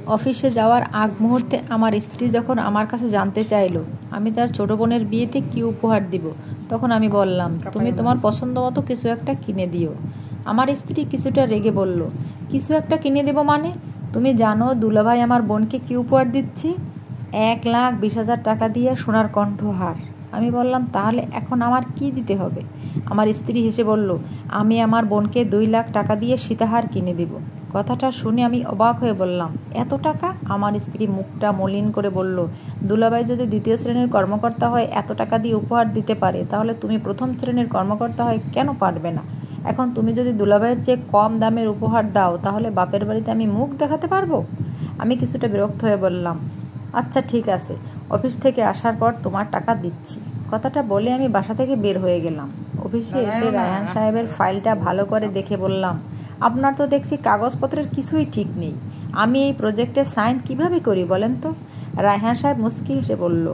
অফিসে যাওয়ার আগ মুহূর্তে আমার স্ত্রী যখন আমার কাছে জানতে চাইল আমি তার ছোট বোনের বিয়েতে কী উপহার দিব, তখন আমি বললাম, তুমি তোমার পছন্দ মতো কিছু একটা কিনে দিও। আমার স্ত্রী কিছুটা রেগে বলল, কিছু একটা কিনে দেব মানে? তুমি জানো দুলাভাই আমার বোনকে কী উপহার দিচ্ছি? 1,20,000 টাকা দিয়ে সোনার কণ্ঠহার। আমি বললাম, তাহলে এখন আমার কি দিতে হবে? আমার স্ত্রী হেসে বলল, আমি আমার বোনকে 2 লাখ টাকা দিয়ে সীতাহার কিনে দেব। কথাটা শুনে আমি অবাক হয়ে বললাম, এত টাকা? আমার স্ত্রী মুখটা মলিন করে বলল, দুলাভাই যদি 2য় শ্রেণীর কর্মকর্তা হয় এত টাকা দিয়ে উপহার দিতে পারে, তাহলে তুমি 1ম শ্রেণীর কর্মকর্তা হয় কেন পারবে না? এখন তুমি যদি দুলাভাইয়ের চেয়ে কম দামের উপহার দাও, তাহলে বাপের বাড়িতে আমি মুখ দেখাতে পারবো? আমি কিছুটা বিরক্ত হয়ে বললাম, আচ্ছা ঠিক আছে, অফিস থেকে আসার পর তোমার টাকা দিচ্ছি। কথাটা বলে আমি বাসা থেকে বের হয়ে গেলাম। অফিসে এসে রায়হান সাহেবের ফাইলটা ভালো করে দেখে বললাম, আপনার তো দেখছি কাগজপত্রের কিছুই ঠিক নেই। আমি এই প্রজেক্টে সাইন কিভাবে করি বলেন তো? রায়হান সাহেব মুচকি হেসে বলল,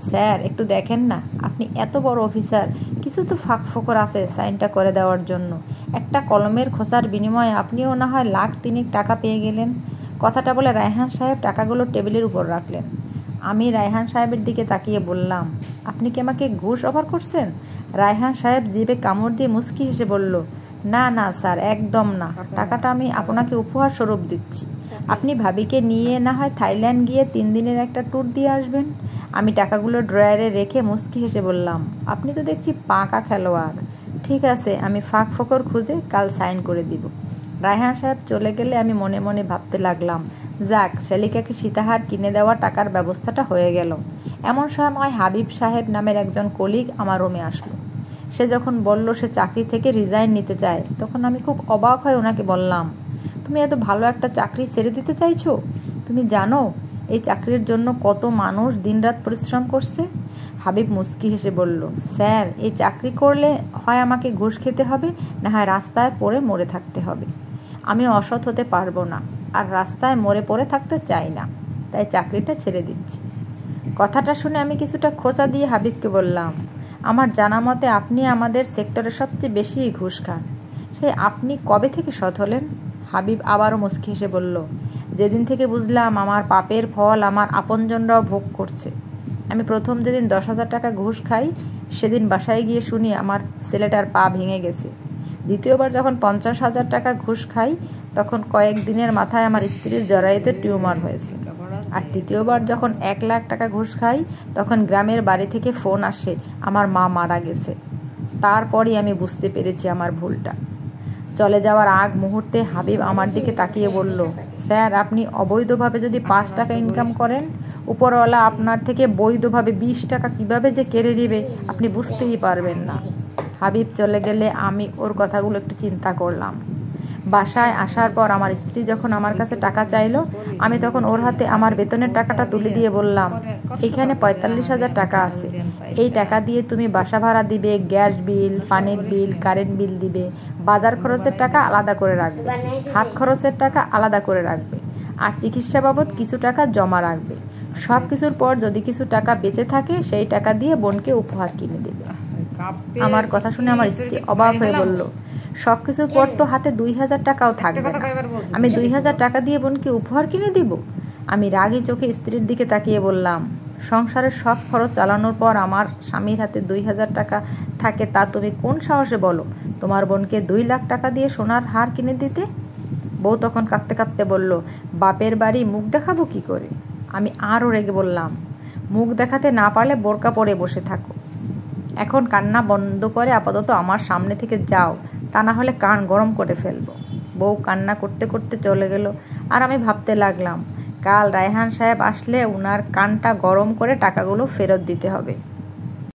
স্যার একটু দেখেন না, আপনি এত বড় অফিসার, কিছু তো ফাঁক ফোকর আছে সাইনটা করে দেওয়ার জন্য। একটা কলমের খোসার বিনিময়ে আপনিও না হয় 1,03,000 টাকা পেয়ে গেলেন। কথাটা বলে রায়হান সাহেব টাকাগুলো টেবিলের উপর রাখলেন। আমি রায়হান সাহেবের দিকে তাকিয়ে বললাম, আপনি কি আমাকে ঘুষ অফার করছেন? রায়হান সাহেব জিভে কামড় দিয়ে মুচকি হেসে বলল, না না স্যার, একদম না। টাকাটা আমি আপনাকে উপহার স্বরূপ দিচ্ছি। আপনি ভাবিকে নিয়ে না হয় থাইল্যান্ড গিয়ে 3 দিনের একটা ট্যুর দিয়ে আসবেন। আমি টাকাগুলো ড্রয়ারে রেখে মুচকি হেসে বললাম, আপনি তো দেখছি পাকা খেলোয়াড়। ঠিক আছে, আমি ফাঁক ফোকর খুঁজে কাল সাইন করে দিব। রায়হান সাহেব চলে গেলে আমি মনে মনে ভাবতে লাগলাম, যাক, শালিকাকে সীতাহার কিনে দেওয়া টাকার ব্যবস্থাটা হয়ে গেল। এমন সময় হাবিব সাহেব নামের একজন কলিগ আমার রুমে আসলো। সে যখন বলল সে চাকরি থেকে রিজাইন নিতে চায়, তখন আমি খুব অবাক হয়ে ওনাকে বললাম, তুমি এত ভালো একটা চাকরি ছেড়ে দিতে চাইছো? তুমি জানো এই চাকরির জন্য কত মানুষ দিনরাত পরিশ্রম করছে? হাবিব মুচকি হেসে বলল, স্যার, এই চাকরি করলে হয় আমাকে ঘুষ খেতে হবে, না হয় রাস্তায় পড়ে মরে থাকতে হবে। আমি অসৎ হতে পারবো না, আর রাস্তায় মরে পড়ে থাকতে চাই না, তাই চাকরিটা ছেড়ে দিচ্ছি। কথাটা শুনে আমি কিছুটা খোঁচা দিয়ে হাবিবকে বললাম, আমার জানা মতে আপনি আমাদের সেক্টরে সবচেয়ে বেশি ঘুষ খান। সে আপনি কবে থেকে সৎ হলেন? হাবিব আবারও মুচকি হেসে বলল, যেদিন থেকে বুঝলাম আমার পাপের ফল আমার আপনজনরাও ভোগ করছে। আমি প্রথম যেদিন 10,000 টাকা ঘুষ খাই, সেদিন বাসায় গিয়ে শুনি আমার ছেলেটার পা ভেঙে গেছে। দ্বিতীয়বার যখন 50,000 টাকা ঘুষ খাই, তখন কয়েকদিনের মাথায় আমার স্ত্রীর জরায়ুতে টিউমার হয়েছে। আর তৃতীয়বার যখন 1 লাখ টাকা ঘুষ খাই, তখন গ্রামের বাড়ি থেকে ফোন আসে আমার মা মারা গেছে। তারপরই আমি বুঝতে পেরেছি আমার ভুলটা। চলে যাওয়ার আগ মুহূর্তে হাবিব আমার দিকে তাকিয়ে বলল, স্যার, আপনি অবৈধভাবে যদি 5 টাকা ইনকাম করেন, উপরওয়ালা আপনার থেকে বৈধভাবে 20 টাকা কীভাবে যে কেড়ে নেবে আপনি বুঝতেই পারবেন না। হাবিব চলে গেলে আমি ওর কথাগুলো একটু চিন্তা করলাম। বাসায় আসার পর আমার স্ত্রী যখন আমার কাছে টাকা চাইলো, আমি তখন ওর হাতে আমার বেতনের টাকাটা তুলে দিয়ে বললাম, এখানে 45,000 টাকা আছে। এই টাকা দিয়ে তুমি বাসা ভাড়া দিবে, গ্যাস বিল, পানির বিল, কারেন্ট বিল দিবে, বাজার খরচের টাকা আলাদা করে রাখবে, হাত খরচের টাকা আলাদা করে রাখবে, আর চিকিৎসা বাবদ কিছু টাকা জমা রাখবে। সব কিছুর পর যদি কিছু টাকা বেঁচে থাকে, সেই টাকা দিয়ে বোনকে উপহার কিনে দেবে। আমার কথা শুনে আমার স্ত্রী অবাক হয়ে বলল, সব কিছুর পর তো হাতে 2,000 টাকাও থাকবে না, আমি 2,000 টাকা দিয়ে বোনকে উপহার কিনে দিব? আমি রাগী চোখে স্ত্রীর দিকে তাকিয়ে বললাম, সংসারের সব খরচ চালানোর পর আমার স্বামীর হাতে 2,000 টাকা থাকে, তা তুমি কোন সাহসে বলো তোমার বোনকে 2 লাখ টাকা দিয়ে সোনার হার কিনে দিতে? বউ তখন কাঁদতে কাঁদতে বলল, বাপের বাড়ি মুখ দেখাবো কি করে? আমি আরও রেগে বললাম, মুখ দেখাতে না পারলে বোরকা পরে বসে থাকো। এখন কান্না বন্ধ করে আপাতত আমার সামনে থেকে যাও, তা না হলে কান গরম করে ফেলবো। বউ কান্না করতে করতে চলে গেল। আর আমি ভাবতে লাগলাম, কাল রায়হান সাহেব আসলে উনার কানটা গরম করে টাকাগুলো ফেরত দিতে হবে।